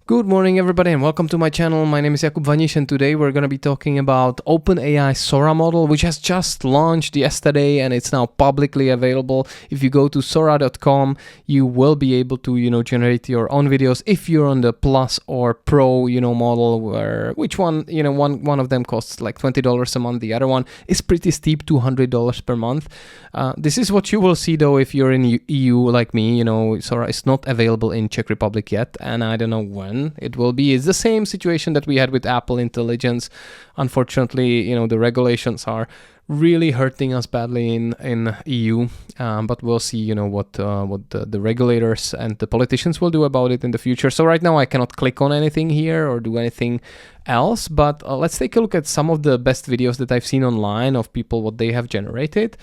Good morning, everybody, and welcome to my channel. My name is Jakub Vaniš, and today we're going to be talking about OpenAI Sora model, which has just launched yesterday and it's now publicly available. If you go to sora.com, you will be able to, generate your own videos if you're on the Plus or Pro, model, which one, one of them costs like $20 a month. The other one is pretty steep, $200 per month. This is what you will see though if you're in EU like me. Sora is not available in Czech Republic yet, and I don't know when it will be. It's the same situation that we had with Apple Intelligence. Unfortunately, the regulations are really hurting us badly in EU, but we'll see what the regulators and the politicians will do about it in the future. So right now I cannot click on anything here or do anything else, but let's take a look at some of the best videos that I've seen online of people, what they have generated.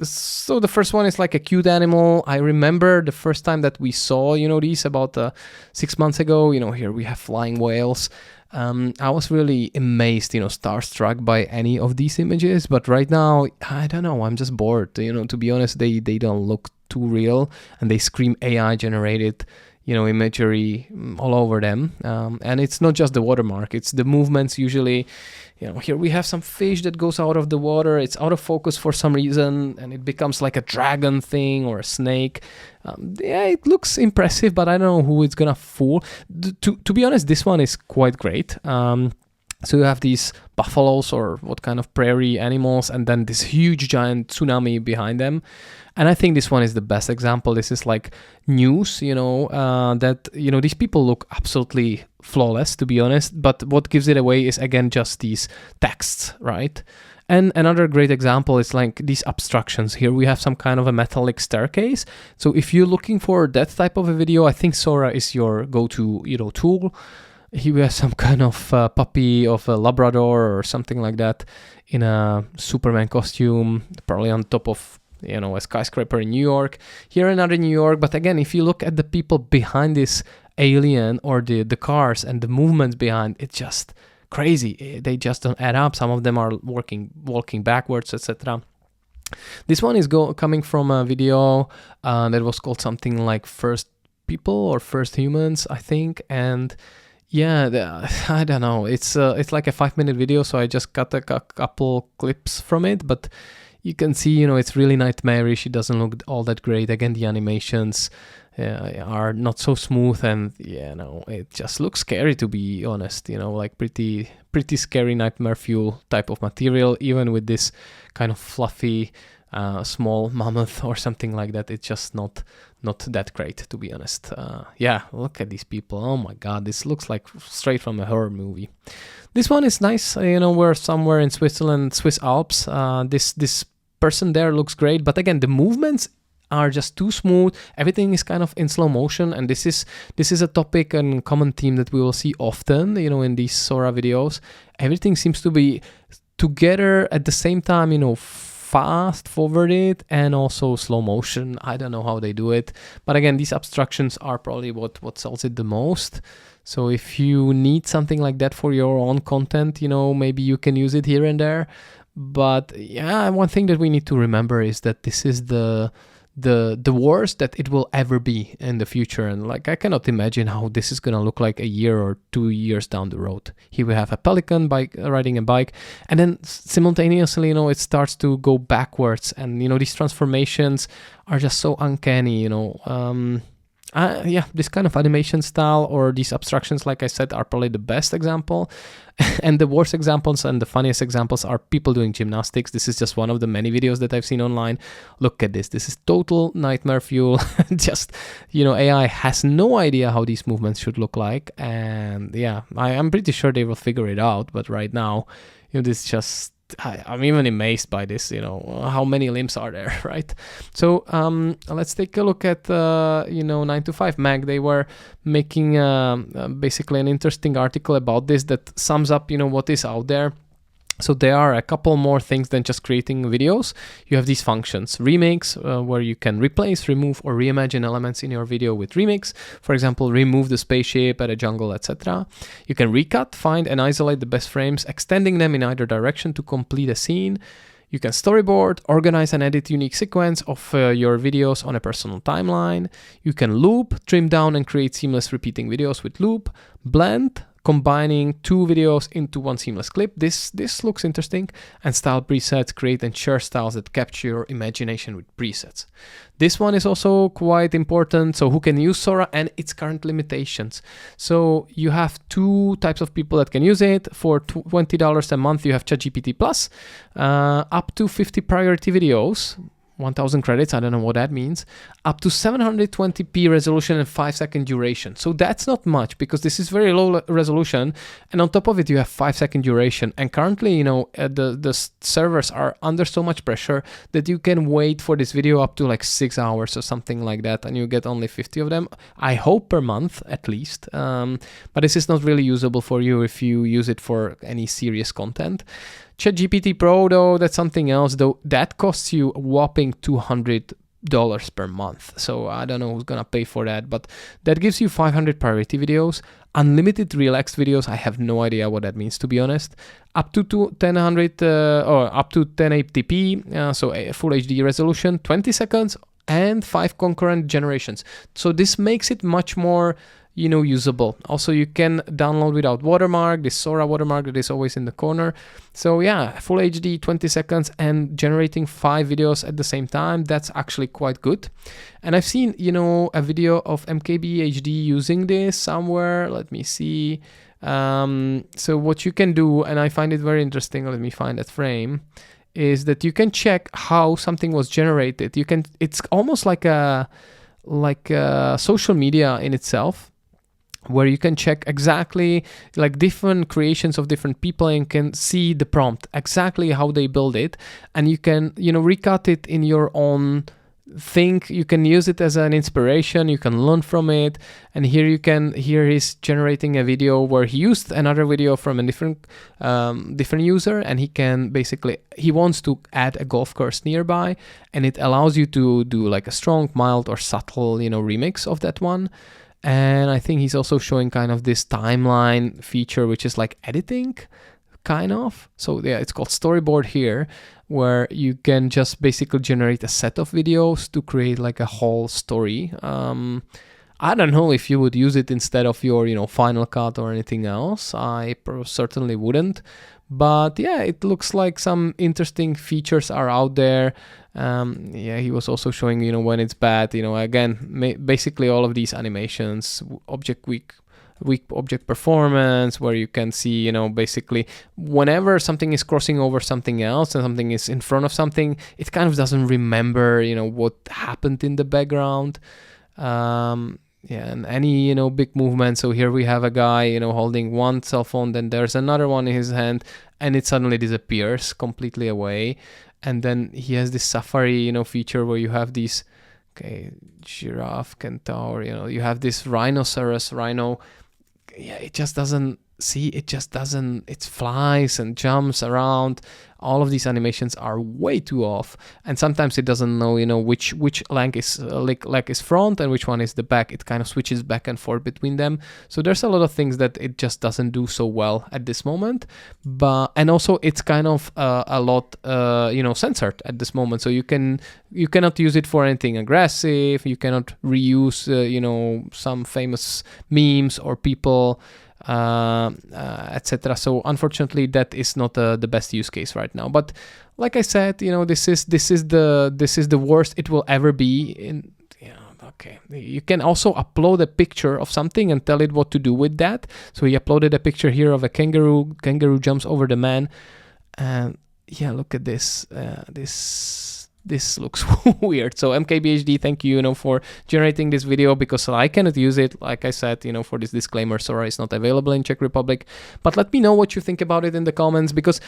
So the first one is like a cute animal. I remember the first time that we saw, these about 6 months ago. Here we have flying whales. I was really amazed, starstruck by any of these images. But right now, I don't know. I'm just bored. To be honest, they don't look too real, and they scream AI generated, imagery all over them. And it's not just the watermark. It's the movements usually. Here we have some fish that goes out of the water. It's out of focus for some reason, and it becomes like a dragon thing or a snake. It looks impressive, but I don't know who it's gonna fool. To be honest, this one is quite great. So you have these buffaloes or what kind of prairie animals, and then this huge giant tsunami behind them. And I think this one is the best example. This is like news, that, these people look absolutely flawless, to be honest. But what gives it away is, again, just these texts, right? And another great example is like these abstractions. Here we have some kind of a metallic staircase. So if you're looking for that type of a video, I think Sora is your go-to, tool. Here we have some kind of puppy of a Labrador or something like that in a Superman costume, probably on top of, a skyscraper in New York. Here another New York. But again, if you look at the people behind this alien or the cars and the movements behind, it's just crazy. They just don't add up. Some of them are walking backwards, etc. This one is coming from a video that was called something like First People or First Humans, I think. And yeah, I don't know. It's like a 5-minute video, so I just cut a couple clips from it. But you can see, it's really nightmarish. It doesn't look all that great. Again, the animations are not so smooth, and it just looks scary, to be honest. Like pretty scary nightmare fuel type of material. Even with this kind of fluffy small mammoth or something like that, it's just not that great, to be honest. Look at these people. Oh my god, this looks like straight from a horror movie. This one is nice. We're somewhere in Switzerland, Swiss Alps. This person there looks great, but again, the movements are just too smooth. Everything is kind of in slow motion, and this is a topic and common theme that we will see often, in these Sora videos. Everything seems to be together at the same time, fast forwarded and also slow motion. I don't know how they do it, but again, these abstractions are probably what sells it the most. So if you need something like that for your own content, maybe you can use it here and there. But one thing that we need to remember is that this is the worst that it will ever be in the future. And I cannot imagine how this is gonna look like a year or 2 years down the road. Here we have a pelican riding a bike, and then simultaneously, it starts to go backwards, and these transformations are just so uncanny. This kind of animation style or these abstractions, like I said, are probably the best example. And the worst examples and the funniest examples are people doing gymnastics. This is just one of the many videos that I've seen online. Look at this. This is total nightmare fuel. Just, AI has no idea how these movements should look like. And I'm pretty sure they will figure it out. But right now, this just... I'm even amazed by this, how many limbs are there, right? So let's take a look at, 9to5Mag. They were making basically an interesting article about this that sums up, what is out there. So there are a couple more things than just creating videos. You have these functions, remakes, where you can replace, remove, or reimagine elements in your video with remakes. For example, remove the spaceship at a jungle, etc. You can recut, find, and isolate the best frames, extending them in either direction to complete a scene. You can storyboard, organize and edit unique sequence of your videos on a personal timeline. You can loop, trim down and create seamless repeating videos with loop, blend, combining 2 videos into one seamless clip. This looks interesting. And style presets, create and share styles that capture your imagination with presets. This one is also quite important. So who can use Sora and its current limitations. So you have 2 types of people that can use it. For $20 a month, you have ChatGPT Plus, up to 50 priority videos. 1,000 credits, I don't know what that means, up to 720p resolution and 5-second duration. So that's not much because this is very low resolution. And on top of it, you have 5-second duration. And currently, the servers are under so much pressure that you can wait for this video up to like 6 hours or something like that. And you get only 50 of them, I hope per month at least. But this is not really usable for you if you use it for any serious content. ChatGPT Pro, though, that's something else, though. That costs you a whopping $200 per month. So I don't know who's gonna pay for that, but that gives you 500 priority videos, unlimited relaxed videos. I have no idea what that means, to be honest. Up to 1000 or up to 1080p, so a full HD resolution, 20 seconds, and 5 concurrent generations. So this makes it much more usable. Also, you can download without watermark, this Sora watermark that is always in the corner. So yeah, full HD, 20 seconds, and generating 5 videos at the same time. That's actually quite good. And I've seen, a video of MKBHD using this somewhere. Let me see. So what you can do, and I find it very interesting, let me find that frame, is that you can check how something was generated. It's almost like a social media in itself, where you can check exactly like different creations of different people and can see the prompt, exactly how they build it. And you can, recut it in your own thing. You can use it as an inspiration. You can learn from it. And here he's generating a video where he used another video from a different user. And he wants to add a golf course nearby. And it allows you to do like a strong, mild or subtle, remix of that one. And I think he's also showing kind of this timeline feature, which is like editing, kind of. So yeah, it's called storyboard here, where you can just basically generate a set of videos to create like a whole story. I don't know if you would use it instead of your, Final Cut or anything else. I certainly wouldn't. But yeah, it looks like some interesting features are out there. He was also showing, when it's bad, again, basically all of these animations, weak object performance, where you can see, basically whenever something is crossing over something else and something is in front of something, it kind of doesn't remember, what happened in the background. And any, big movement. So here we have a guy, holding one cell phone, then there's another one in his hand, and it suddenly disappears completely away. And then he has this Safari, feature where you have these, giraffe, centaur, you have this rhinoceros, rhino. Yeah, it just doesn't it flies and jumps around. All of these animations are way too off, and sometimes it doesn't know, which leg is front and which one is the back. It kind of switches back and forth between them. So there's a lot of things that it just doesn't do so well at this moment. And also it's kind of a lot censored at this moment. So you cannot use it for anything aggressive. You cannot reuse some famous memes or people, etc. So unfortunately, that is not the best use case right now. But like I said, this is the worst it will ever be. Okay. You can also upload a picture of something and tell it what to do with that. So he uploaded a picture here of a kangaroo. Kangaroo jumps over the man, and yeah, look at this. This looks weird. So MKBHD, thank you, for generating this video, because I cannot use it. Like I said, for this disclaimer, Sora is not available in Czech Republic. But let me know what you think about it in the comments, because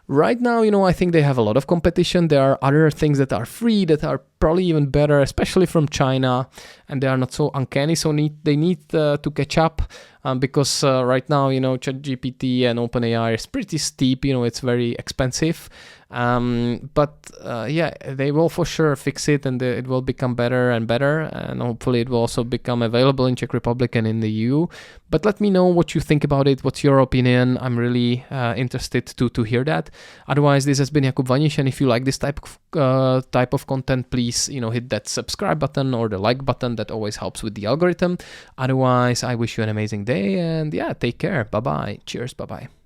right now, I think they have a lot of competition. There are other things that are free that are probably even better, especially from China, and they are not so uncanny. So they need to catch up, because right now, ChatGPT and OpenAI is pretty steep. It's very expensive. But they will for sure fix it, and it will become better and better, and hopefully it will also become available in Czech Republic and in the EU. But let me know what you think about it. What's your opinion? I'm really interested to hear that. Otherwise, this has been Jakub Vaniš, and if you like this type of content, please hit that subscribe button or the like button. That always helps with the algorithm. Otherwise, I wish you an amazing day, and yeah, take care. Bye bye. Cheers. Bye bye.